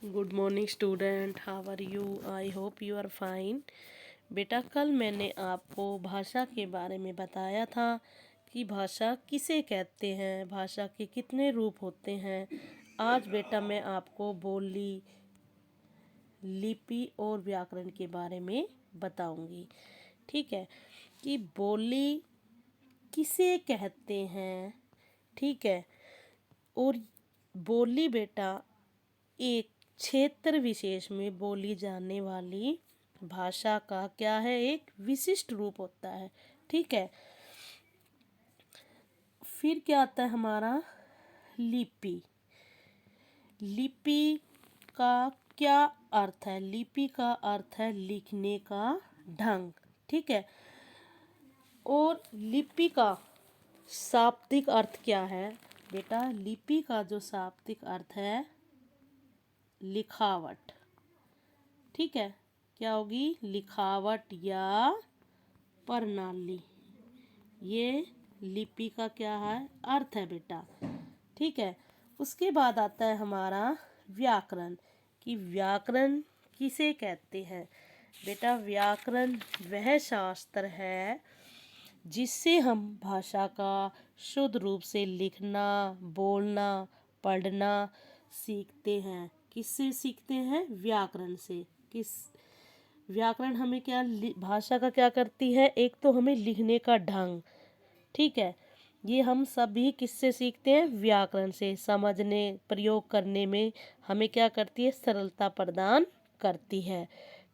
Good morning student, how are you? I hope you are fine. बेटा, कल मैंने आपको भाषा के बारे में बताया था कि भाषा किसे कहते हैं, भाषा के कितने रूप होते हैं। आज बेटा मैं आपको बोली, लिपि और व्याकरण के बारे में बताऊंगी। ठीक है, कि बोली किसे कहते हैं। ठीक है, और बोली बेटा एक क्षेत्र विशेष में बोली जाने वाली भाषा का क्या है, एक विशिष्ट रूप होता है। ठीक है, फिर क्या आता है हमारा लिपि। लिपि का क्या अर्थ है? लिपि का अर्थ है लिखने का ढंग। ठीक है, और लिपि का शाब्दिक अर्थ क्या है बेटा? लिपि का जो शाब्दिक अर्थ है लिखावट। ठीक है, क्या होगी? लिखावट या प्रणाली। ये लिपि का क्या है, अर्थ है बेटा। ठीक है, उसके बाद आता है हमारा व्याकरण। कि व्याकरण किसे कहते हैं बेटा? व्याकरण वह शास्त्र है जिससे हम भाषा का शुद्ध रूप से लिखना, बोलना, पढ़ना सीखते हैं। किससे सीखते हैं? व्याकरण से। किस व्याकरण हमें क्या, भाषा का क्या करती है? एक तो हमें लिखने का ढंग। ठीक है, ये हम सभी किससे सीखते हैं? व्याकरण से। समझने, प्रयोग करने में हमें क्या करती है? सरलता प्रदान करती है।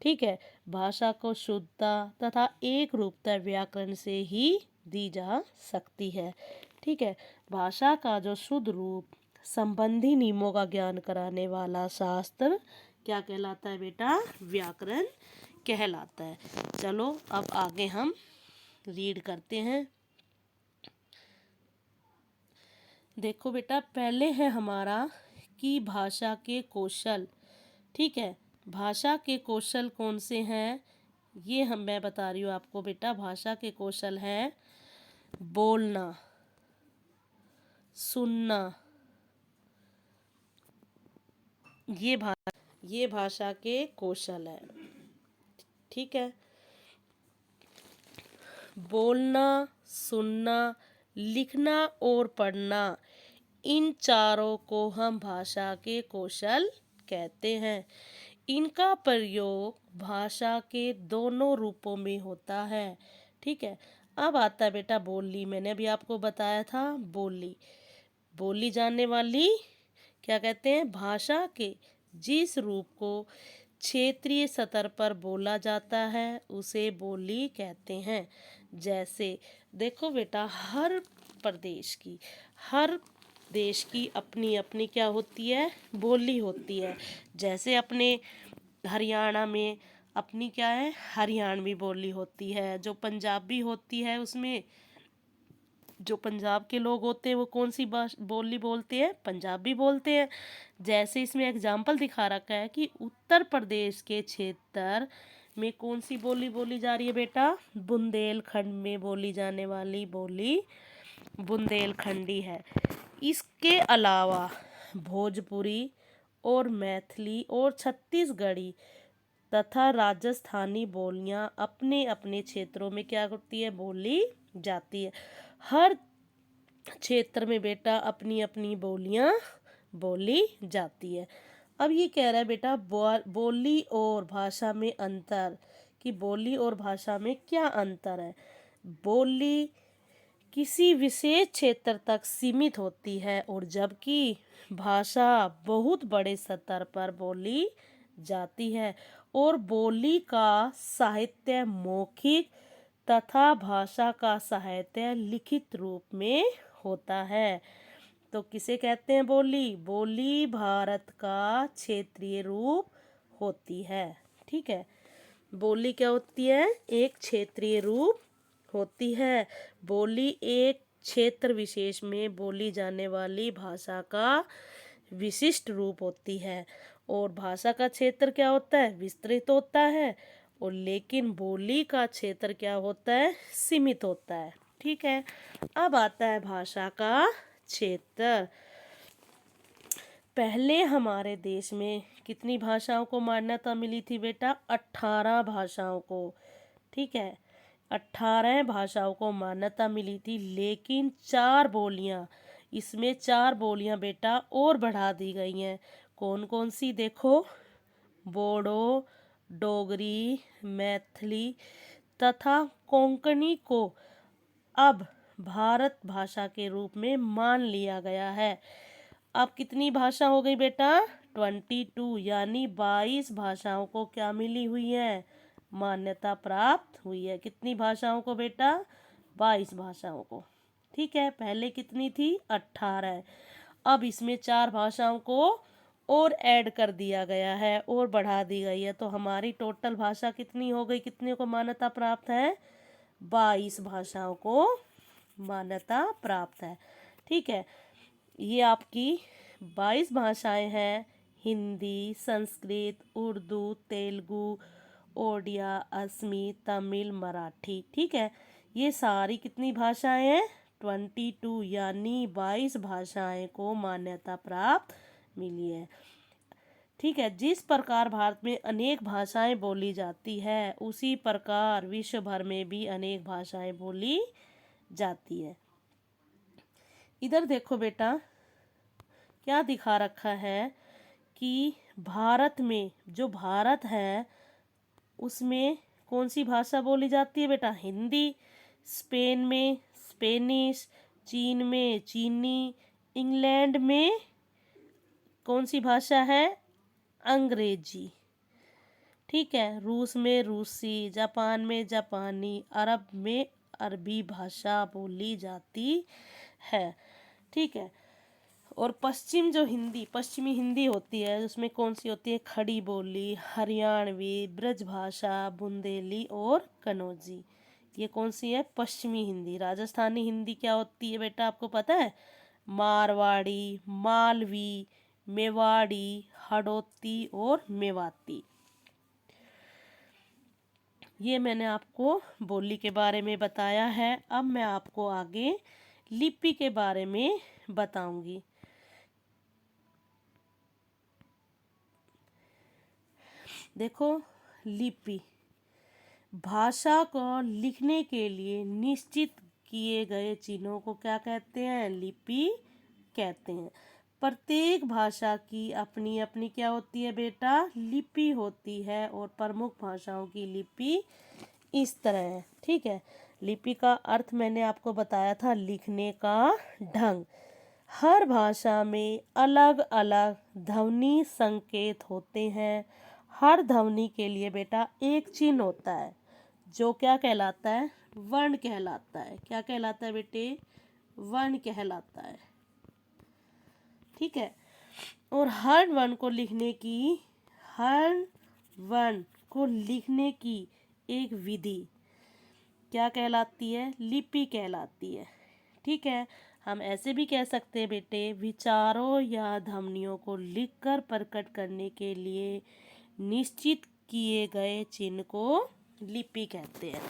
ठीक है, भाषा को शुद्धता तथा एक रूपता व्याकरण से ही दी जा सकती है। ठीक है, भाषा का जो शुद्ध रूप संबंधी नियमों का ज्ञान कराने वाला शास्त्र क्या कहलाता है बेटा? व्याकरण कहलाता है। चलो अब आगे हम रीड करते हैं। देखो बेटा, पहले है हमारा कि भाषा के कौशल। ठीक है, भाषा के कौशल कौन से हैं? ये मैं बता रही हूँ आपको बेटा। भाषा के कौशल हैं बोलना, सुनना। ये भाषा के कौशल है। ठीक है, बोलना, सुनना, लिखना और पढ़ना, इन चारों को हम भाषा के कौशल कहते हैं। इनका प्रयोग भाषा के दोनों रूपों में होता है। ठीक है, अब आता है बेटा बोली। मैंने अभी आपको बताया था बोली। बोली जाने वाली क्या कहते हैं? भाषा के जिस रूप को क्षेत्रीय स्तर पर बोला जाता है उसे बोली कहते हैं। जैसे देखो बेटा, हर देश की अपनी अपनी क्या होती है? बोली होती है। जैसे अपने हरियाणा में अपनी क्या है? हरियाणवी बोली होती है। जो पंजाबी होती है, उसमें जो पंजाब के लोग होते हैं वो कौन सी बोली बोलते हैं? पंजाबी बोलते हैं। जैसे इसमें एग्जाम्पल दिखा रखा है कि उत्तर प्रदेश के क्षेत्र में कौन सी बोली बोली जा रही है बेटा? बुंदेलखंड में बोली जाने वाली बोली बुंदेलखंडी है। इसके अलावा भोजपुरी और मैथिली और छत्तीसगढ़ी तथा राजस्थानी बोलियां अपने अपने क्षेत्रों में क्या होती है? बोली जाती है। हर क्षेत्र में बेटा अपनी अपनी बोलियां बोली जाती है। अब ये कह रहा है बेटा बोली और भाषा में अंतर। कि बोली और भाषा में क्या अंतर है? बोली किसी विशेष क्षेत्र तक सीमित होती है, और जबकि भाषा बहुत बड़े स्तर पर बोली जाती है। और बोली का साहित्य मौखिक तथा भाषा का साहित्य लिखित रूप में होता है। तो किसे कहते हैं बोली? बोली भारत का क्षेत्रीय रूप होती है। ठीक है, बोली क्या होती है? एक क्षेत्रीय रूप होती है। बोली एक क्षेत्र विशेष में बोली जाने वाली भाषा का विशिष्ट रूप होती है। और भाषा का क्षेत्र क्या होता है? विस्तृत होता है। और लेकिन बोली का क्षेत्र क्या होता है? सीमित होता है। ठीक है, अब आता है भाषा का क्षेत्र। पहले हमारे देश में कितनी भाषाओं को मान्यता मिली थी बेटा? 18 भाषाओं को। ठीक है, 18 भाषाओं को मान्यता मिली थी, लेकिन 4 बोलियां, इसमें 4 बोलियां बेटा और बढ़ा दी गई हैं। कौन कौन सी? देखो, बोडो, डोगरी, मैथिली तथा कोंकणी को अब भारत भाषा के रूप में मान लिया गया है। अब कितनी भाषा हो गई बेटा? 22, यानी 22 भाषाओं को क्या मिली हुई है? मान्यता प्राप्त हुई है। कितनी भाषाओं को बेटा? 22 भाषाओं को। ठीक है, पहले कितनी थी? 18। अब इसमें 4 भाषाओं को और ऐड कर दिया गया है और बढ़ा दी गई है, तो हमारी टोटल भाषा कितनी हो गई? कितने को मान्यता प्राप्त है? 22 भाषाओं को मान्यता प्राप्त है। ठीक है, ये आपकी 22 भाषाएं हैं। हिंदी, संस्कृत, उर्दू, तेलुगु, ओडिया, असमी, तमिल, मराठी। ठीक है, ये सारी कितनी भाषाएं हैं? 22, यानी 22 भाषाएं को मान्यता प्राप्त मिली है। ठीक है, जिस प्रकार भारत में अनेक भाषाएं बोली जाती है, उसी प्रकार विश्व भर में भी अनेक भाषाएं बोली जाती है। इधर देखो बेटा, क्या दिखा रखा है कि भारत में, जो भारत है उसमें कौन सी भाषा बोली जाती है बेटा? हिंदी। स्पेन में स्पेनिश, चीन में चीनी, इंग्लैंड में कौन सी भाषा है? अंग्रेजी। ठीक है, रूस में रूसी, जापान में जापानी, अरब में अरबी भाषा बोली जाती है। ठीक है, और पश्चिमी हिंदी होती है, उसमें कौन सी होती है? खड़ी बोली, हरियाणवी, ब्रजभाषा, बुंदेली और कन्नौजी। ये कौन सी है? पश्चिमी हिंदी। राजस्थानी हिंदी क्या होती है बेटा, आपको पता है? मारवाड़ी, मालवी, मेवाड़ी, हड़ौती और मेवाती। ये मैंने आपको बोली के बारे में बताया है। अब मैं आपको आगे लिपि के बारे में बताऊंगी। देखो, लिपि भाषा को लिखने के लिए निश्चित किए गए चिन्हों को क्या कहते हैं? लिपि कहते हैं। प्रत्येक भाषा की अपनी अपनी क्या होती है बेटा? लिपि होती है, और प्रमुख भाषाओं की लिपि इस तरह है। ठीक है, लिपि का अर्थ मैंने आपको बताया था, लिखने का ढंग। हर भाषा में अलग अलग ध्वनि संकेत होते हैं। हर ध्वनि के लिए बेटा एक चिन्ह होता है, जो क्या कहलाता है? वर्ण कहलाता है। क्या कहलाता है बेटे? वर्ण कहलाता है। ठीक है, और हर वर्ण को लिखने की एक विधि क्या कहलाती है? लिपि कहलाती है। ठीक है, हम ऐसे भी कह सकते हैं बेटे, विचारों या ध्वनियों को लिखकर प्रकट करने के लिए निश्चित किए गए चिन्ह को लिपि कहते हैं।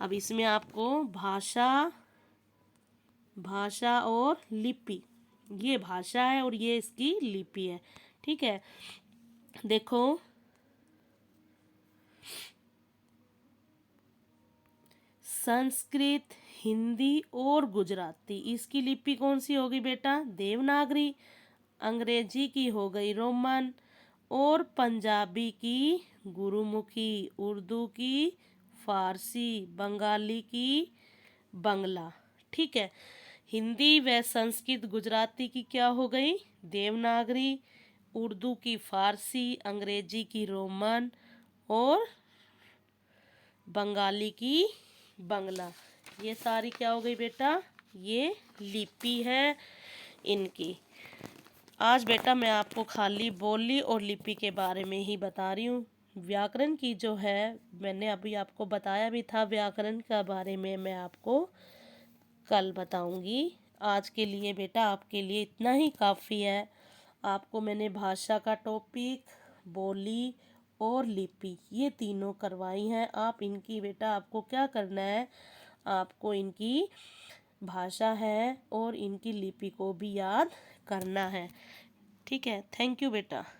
अब इसमें आपको भाषा और लिपि, ये भाषा है और ये इसकी लिपि है। ठीक है, देखो, संस्कृत, हिंदी और गुजराती, इसकी लिपि कौन सी होगी बेटा? देवनागरी। अंग्रेजी की हो गई रोमन, और पंजाबी की गुरुमुखी, उर्दू की फारसी, बंगाली की बंगला। ठीक है, हिंदी व संस्कृत गुजराती की क्या हो गई? देवनागरी, उर्दू की फारसी, अंग्रेजी की रोमन और बंगाली की बंगला। ये सारी क्या हो गई बेटा? ये लिपि है इनकी। आज बेटा मैं आपको खाली बोली और लिपि के बारे में ही बता रही हूँ। व्याकरण की जो है, मैंने अभी आपको बताया भी था, व्याकरण के बारे में मैं आपको कल बताऊंगी। आज के लिए बेटा आपके लिए इतना ही काफ़ी है। आपको मैंने भाषा का टॉपिक, बोली और लिपि, ये तीनों करवाई हैं। आप इनकी बेटा आपको क्या करना है? आपको इनकी भाषा है और इनकी लिपि को भी याद करना है। ठीक है, थैंक यू बेटा।